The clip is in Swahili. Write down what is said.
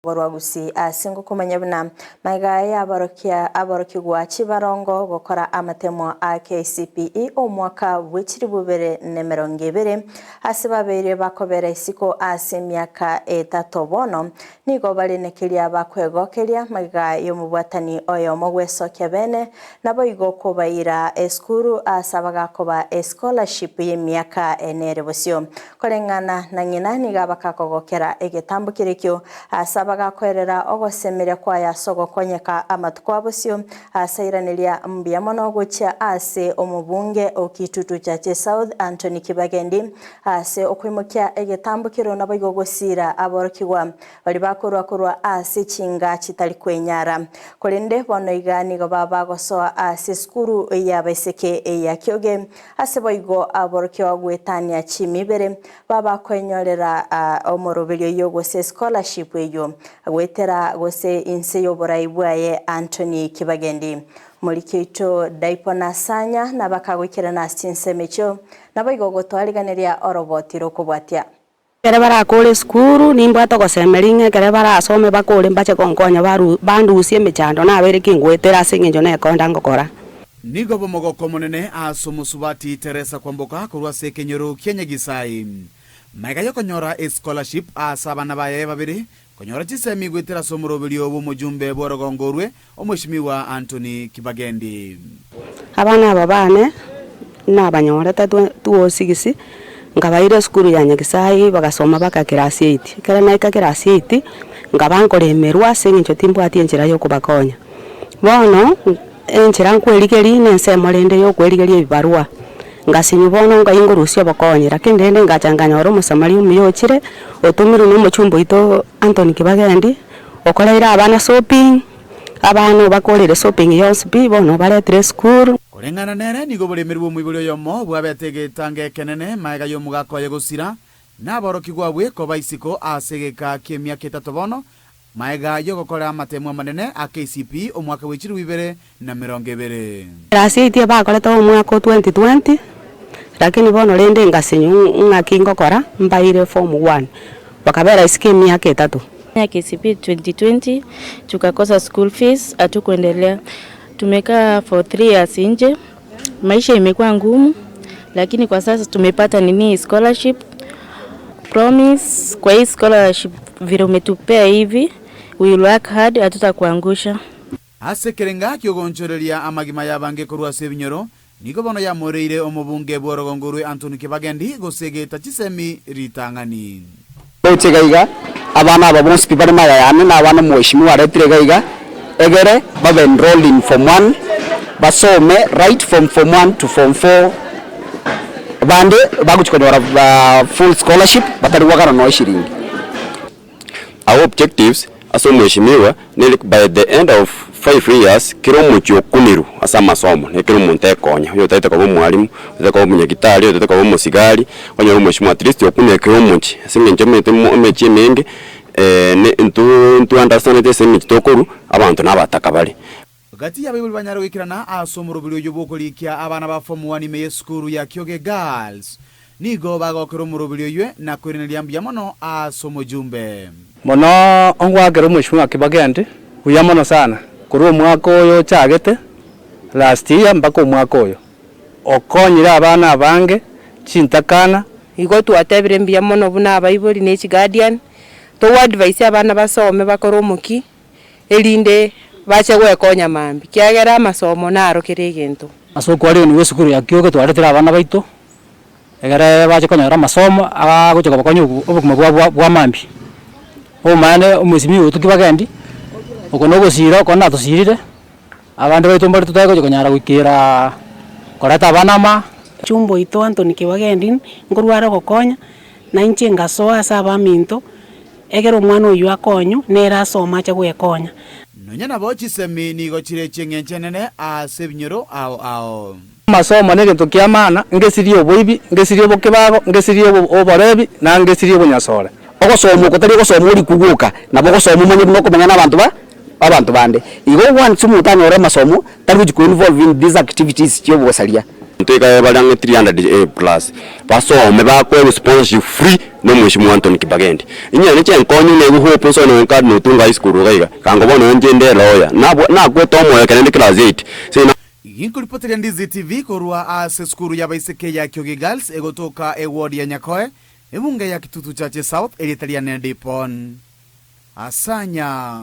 Borwagusi asingo kumanya bina maiga abarokigwa Chibarongo gukora amatemo a KCPE omwaka w'ekiri 2020 asibabere bakobera isiko ase myaka 3 bono nigo balinekeria bakwegokeria maiga y'omubwatani oyo mogwesokia bene nabo igo kubaira eskuru asabaga koba scholarship y'emyaka 4 bosio kolengana na ngina niga bakakogokera egetambo kirekyo asaba bagakwerera ogosemere kwa yasogo konyeka amatuko abosio asairaniria mbiamono gocha ase omubunge okitutu cha South Anthony Kibagendi ase okwimukya egetambukiro nabo igogosira aborokigwa bali bakorwa ase chinga kitali kwenyara kolende bono igani go baba gosoa ase skuru yabeseke ya kyoge ase boigo aborokyo gwetania chimibere baba kwenyorera omorobelyo yogo se scholarship eyo agwetera gose inse yoborai bwaye Anthony Kibagendi Mulikito Daipona Sanya nabakagwikira na stinsemecho nabayigogo twaliganeria orobotiro kubwatia kere barakore skuru nimba togosemeringe kere barasome bakore mbache konkonya bandusie mechando nabereke ngwetera asengenjo ne konda ngokora nigo bomogoko monene asomusubati Teresa Kwamboka kurwa sekenyoro Kenyagisai maiga yokonyora scholarship asabana baye babiri konyora chisemi gwetera somurobelyo b'umujumbe borogongorwe omweshimiwa Anthony Kibagendi abana babane nabanyora 206 ngabaire skuru ya Nyagisai bagasoma baka class 8 kera naika class 8 ngabankoremerwa sengincho timbwati enjira yo kubakonya bono enjira nkweligeri nensemorende yo kweligeri ebibarua ngasinyubono ngayingurusyo bakonyera kendende ngachanganya oro musamari umuyochire otumiru no muchumbo ito Anthony Kibagendi okoleira abana shopping abana bakolere shopping yonsbi bono baletre school korengana nere nigo bolemerwa mwibulyo yomo bwabetegetange kenene maiga yo mugako yegosira naborokigwa bwe ko baisiko asegeka kemyaka 3 bono maiga yo gokora amatemo manene a KCP omwaka w'ekiri 2020 rasi itie bakoleta omwaka 2020 lakini bono lende ngasinyu ngakingo kora mbaire form 1 bakabera isike myaka 3 ya KCP 2020 tukakosa school fees atukuendelea tumekaa for 3 years nje maisha imekuwa ngumu lakini kwa sasa tumepata nini scholarship promise kwa hii scholarship vile umetupea hivi we will work hard atutakuangusha ase kerenga kyogonchoreria amagima yabange kurwa sebinyoro niko bono ya moreire omubunge borogongorwe Anthony Kibagendi gosegeta chisemi ritangani Gaiga abana ababonsi pibare maya yane na abana mweshimiwa retire gaiga egere babe enrolled in form 1 basome right from form 1 to form 4 bande baguchikonyora full scholarship batari wagara no shiringi. Our objectives as mweshimiwa ni by the end of 5 years kiro mucho kuniru asa masomo ne kiro munte konya yo taita kwa mwalimu taita kwa munyagitari yo taita kwa musigari onyo mweshimiwa at least yokunya kiro muchi singenje mechi mingi ne ntu understand this image tokuru abantu nabataka bali gati yabibuli banyaro wikirana asomurubiro yobokolikia abana ba form 1 me skuru ya Kyoge Girls nigo bagokero murubiro ywe na kwirineria mbiamono asomujumbe Mono ongwagero mweshimiwa Kibagendi uyamono sana kuri mwaka oyo chagete last year mpaka mwaka oyo okonyira abana abange chintakana igo twatebire mbiamono buna abaibuli ne guardian to advice abana basome bakoro muki elinde bache gwekonya mambi kyagera masomo narokere egento asoko ari ni wesukuru ya Kyoge twaretera abana baito egere bache konyora masomo agochoka bakonyo obukuma bwa mambi omane umwesimiwa Kibagendi okono gosira kona tusirire abandi baito mbali tutayiko konyara gwikira koreta abana ma chumbo ito Anthony Kibagendi ngorwara gokonya na inche ngasoa asa baminto egero mwana oyu akonyu nera soma cha gwekonya nonyana bochi semi nigo chire chengenchenene asebinyoro ao masomo ne gento kiamana ngesirie oboibi ngesirie bokebago ngesirie oborebi na ngesirie bonyasore ogosoma okotari ogosoma uri kuguka nabo ogosoma umenye no kumenya n'abantu bande igo one sumutanya ore masomo tari ku involve in these activities cyo bosalia Ntwika balange 300 plus basome bakwe sponsorship free no mheshimiwa Anthony Kibagendi inya ni chenkonyu ne guhope so no card no tunga high school gaiga kango bono njende lawyer na gwe tomo ya kende class 8 sina Inkuripoteri Ndizi TV korwa ase skuru ya baiseke ya Kyoge Girls egotoka ward ya Nyakoe ebunge ya Kitutu Chache South eritalia Nedipon Asanya.